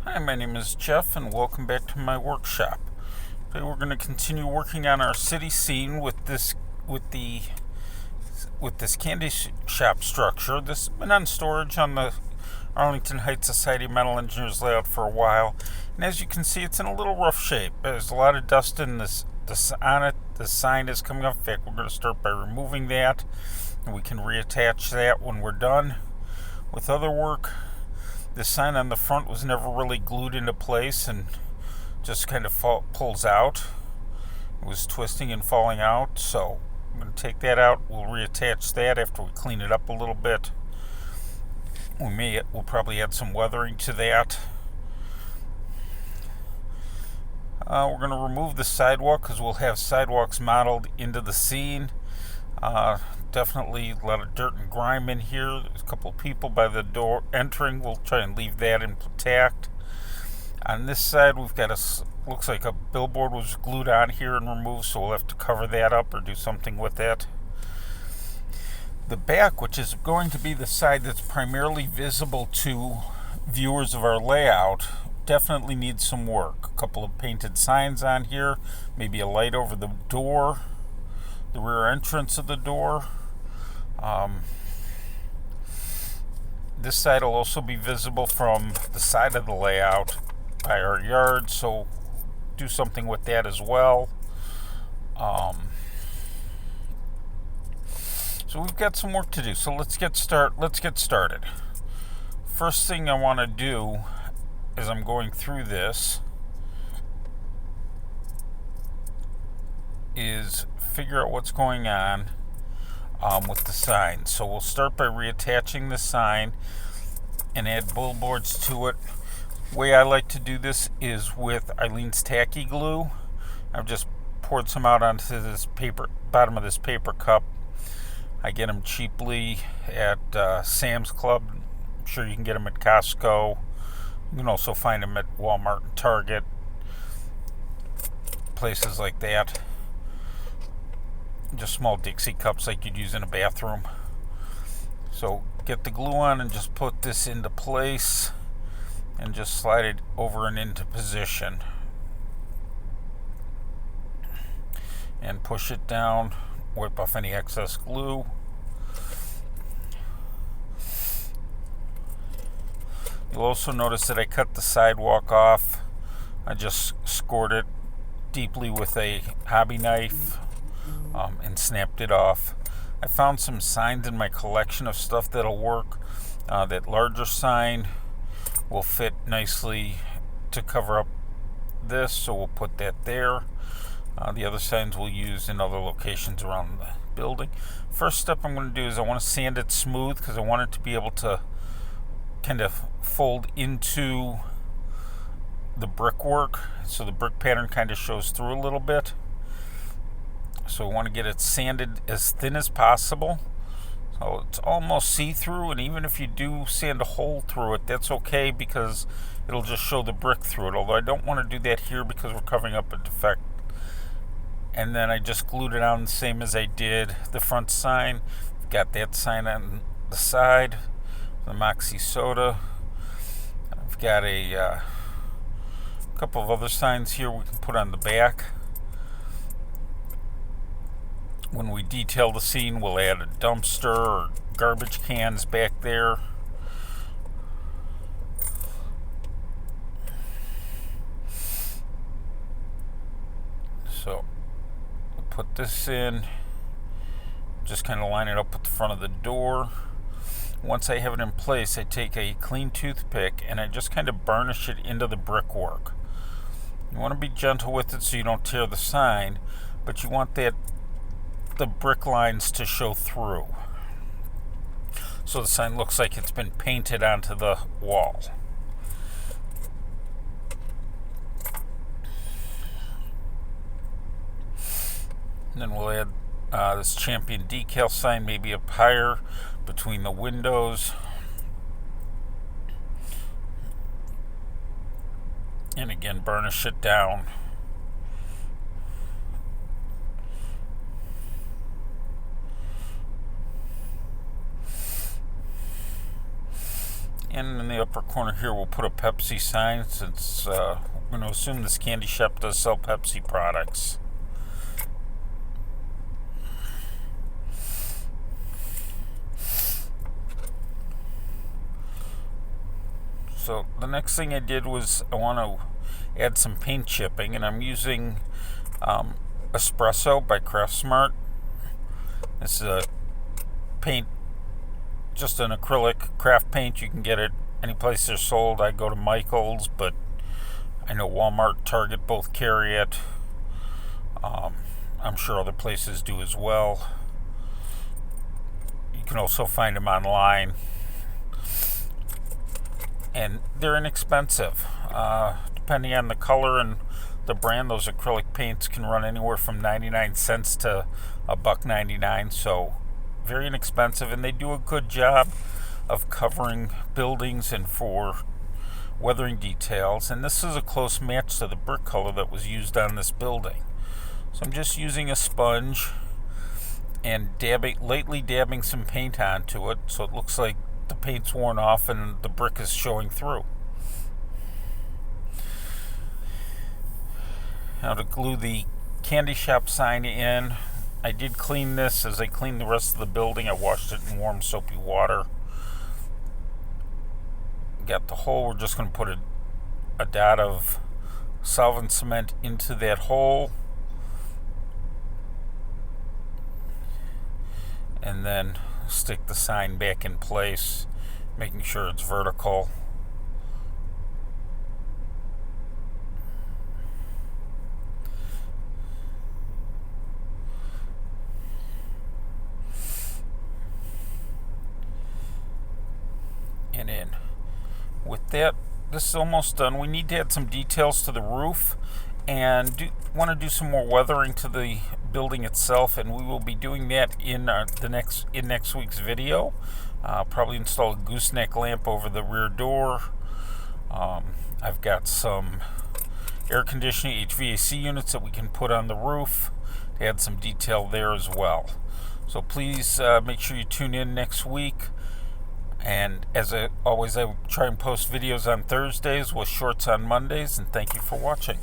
Hi, my name is Jeff and welcome back to my workshop. Today we're going to continue working on our city scene with this candy shop structure. This has been on storage on the Arlington Heights Society of Metal Engineers layout for a while, and as you can see, it's in a little rough shape. There's a lot of dust on it. The sign is coming up. In fact, we're going to start by removing that, and we can reattach that when we're done with other work. The sign on the front was never really glued into place and just kind of pulls out. It was twisting and falling out, so I'm going to take that out. We'll reattach that after we clean it up a little bit. We'll probably add some weathering to that. We're going to remove the sidewalk because we'll have sidewalks modeled into the scene. Definitely a lot of dirt and grime in here. There's a couple of people by the door entering. We'll try and leave that intact. On this side, we've got looks like a billboard was glued on here and removed, so we'll have to cover that up or do something with that. The back, which is going to be the side that's primarily visible to viewers of our layout, definitely needs some work. A couple of painted signs on here, maybe a light over the door, the rear entrance of the door. This side will also be visible from the side of the layout by our yard, so do something with that as well. So we've got some work to do, so let's get started. First thing I want to do as I'm going through this is figure out what's going on with the sign. So we'll start by reattaching the sign and add billboards to it. The way I like to do this is with Eileen's tacky glue. I've just poured some out onto this bottom of this paper cup. I get them cheaply at Sam's Club. I'm sure you can get them at Costco. You can also find them at Walmart and Target, places like that. Just small Dixie cups like you'd use in a bathroom. So get the glue on and just put this into place and just slide it over and into position. And push it down, wipe off any excess glue. You'll also notice that I cut the sidewalk off. I just scored it deeply with a hobby knife and snapped it off. I found some signs in my collection of stuff that'll work. That larger sign will fit nicely to cover up this, so we'll put that there. The other signs we'll use in other locations around the building. First step I'm going to do is I want to sand it smooth because I want it to be able to kind of fold into the brickwork, so the brick pattern kind of shows through a little bit. So we want to get it sanded as thin as possible, so it's almost see-through, and even if you do sand a hole through it, that's okay because it'll just show the brick through it, although I don't want to do that here because we're covering up a defect. And then I just glued it on the same as I did the front sign. Got that sign on the side, the Moxie soda. I've got a couple of other signs here we can put on the back. When we detail the scene, we'll add a dumpster or garbage cans back there. So we'll put this in, just kind of line it up with the front of the door. Once I have it in place, I take a clean toothpick and I just kind of burnish it into the brickwork. You want to be gentle with it so you don't tear the sign, but you want the brick lines to show through, so the sign looks like it's been painted onto the wall. And then we'll add this Champion decal sign, maybe up higher between the windows. And again, burnish it down. And in the upper corner here, we'll put a Pepsi sign, since we're going to assume this candy shop does sell Pepsi products. So the next thing I did was I want to add some paint chipping, and I'm using Espresso by Craftsmart. This is a paint, just an acrylic craft paint. You can get it any place they're sold. I go to Michael's, but I know Walmart, Target both carry it. I'm sure other places do as well. You can also find them online, and they're inexpensive. Depending on the color and the brand, those acrylic paints can run anywhere from 99 cents to $1.99, so very inexpensive, and they do a good job of covering buildings and for weathering details. And this is a close match to the brick color that was used on this building. So I'm just using a sponge and lightly dabbing some paint onto it, so it looks like the paint's worn off and the brick is showing through. Now to glue the candy shop sign in, I did clean this as I cleaned the rest of the building. I washed it in warm soapy water. Got the hole. We're just going to put a dot of solvent cement into that hole, and then stick the sign back in place, making sure it's vertical. And in. With that, this is almost done. We need to add some details to the roof, and want to do some more weathering to the building itself, and we will be doing that in next week's video. Probably install a gooseneck lamp over the rear door. I've got some air conditioning HVAC units that we can put on the roof to add some detail there as well. So please make sure you tune in next week. And as always, I try and post videos on Thursdays with shorts on Mondays, and thank you for watching.